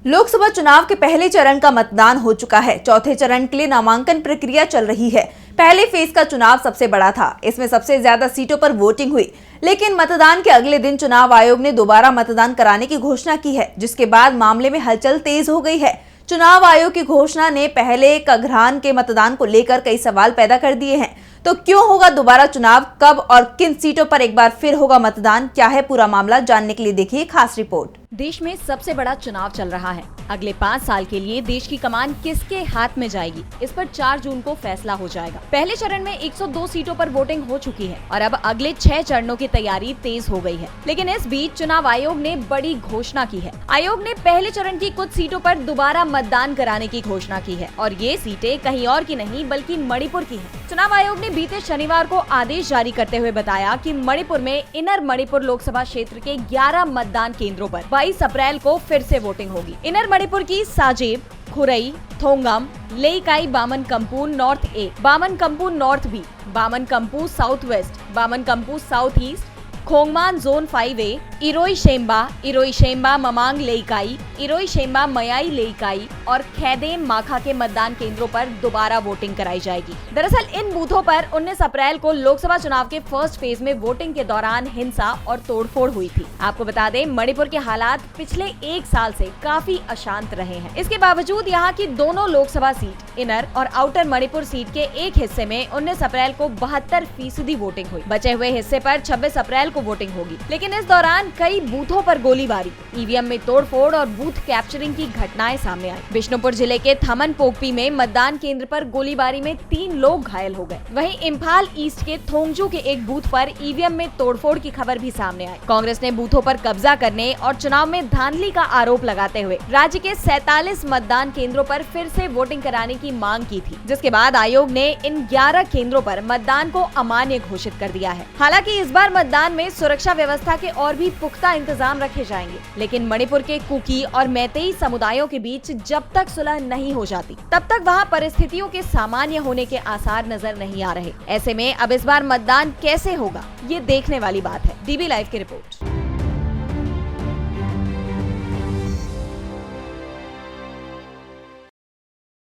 लोकसभा चुनाव के पहले चरण का मतदान हो चुका है। चौथे चरण के लिए नामांकन प्रक्रिया चल रही है। पहले फेज का चुनाव सबसे बड़ा था। इसमें सबसे ज्यादा सीटों पर वोटिंग हुई, लेकिन मतदान के अगले दिन चुनाव आयोग ने दोबारा मतदान कराने की घोषणा की है, जिसके बाद मामले में हलचल तेज हो गई है। चुनाव आयोग की घोषणा ने पहले कघरान के मतदान को लेकर कई सवाल पैदा कर दिए हैं। तो क्यों होगा दोबारा चुनाव, कब और किन सीटों पर एक बार फिर होगा मतदान, क्या है पूरा मामला, जानने के लिए देखिए खास रिपोर्ट। देश में सबसे बड़ा चुनाव चल रहा है। अगले 5 साल के लिए देश की कमान किसके हाथ में जाएगी, इस पर 4 जून को फैसला हो जाएगा। पहले चरण में 102 सीटों पर वोटिंग हो चुकी है और अब अगले 6 चरणों की तैयारी तेज हो गई है। लेकिन इस बीच चुनाव आयोग ने बड़ी घोषणा की है। आयोग ने पहले चरण की कुछ सीटों पर दोबारा मतदान कराने की घोषणा की है और ये सीटें कहीं और की नहीं बल्कि मणिपुर की है। चुनाव आयोग ने बीते शनिवार को आदेश जारी करते हुए बताया कि मणिपुर में इनर मणिपुर लोकसभा क्षेत्र के 11 मतदान केंद्रों पर 22 अप्रैल को फिर से वोटिंग होगी। इनर मणिपुर की Sajeb, Khurai, Thongam, Leikai, Bamonkampu north A, Bamonkampu north B, Bamonkampu south west, Bamonkampu south east, Khongman zone 5A, Iroi Shemba Mamang Leikai, Iroi Shemba Mayai Leikai और खैदेम माखा के मतदान केंद्रों पर दोबारा वोटिंग कराई जाएगी। दरअसल इन बूथों पर 19 अप्रैल को लोकसभा चुनाव के फर्स्ट फेज में वोटिंग के दौरान हिंसा और तोड़फोड़ हुई थी। आपको बता दें, मणिपुर के हालात पिछले 1 साल से काफी अशांत रहे हैं। इसके बावजूद यहाँ की दोनों लोकसभा सीट, इनर और आउटर मणिपुर सीट के एक हिस्से में 19 अप्रैल को 72% वोटिंग हुई। बचे हुए हिस्से पर 26 अप्रैल को वोटिंग होगी। लेकिन इस दौरान कई बूथों पर गोलीबारी, ईवीएम में तोड़फोड़ और बूथ कैप्चरिंग की घटनाएं सामने आई। बिष्णुपुर जिले के थमन पोकपी में मतदान केंद्र पर गोलीबारी में 3 लोग घायल हो गए। वहीं इम्फाल ईस्ट के थोंगजू के एक बूथ पर ईवीएम में तोड़फोड़ की खबर भी सामने आई। कांग्रेस ने बूथों पर कब्जा करने और चुनाव में धांधली का आरोप लगाते हुए राज्य के 47 मतदान केंद्रों पर फिर से वोटिंग कराने की मांग की थी, जिसके बाद आयोग ने इन 11 केंद्रों पर मतदान को अमान्य घोषित कर दिया है। हालांकि इस बार मतदान में सुरक्षा व्यवस्था के और भी पुख्ता इंतजाम रखे जाएंगे, लेकिन मणिपुर के कुकी और मैतेई समुदायों के बीच जब तक सुलह नहीं हो जाती, तब तक वहां परिस्थितियों के सामान्य होने के आसार नजर नहीं आ रहे। ऐसे में अब इस बार मतदान कैसे होगा, ये देखने वाली बात है। डीबी लाइव की रिपोर्ट।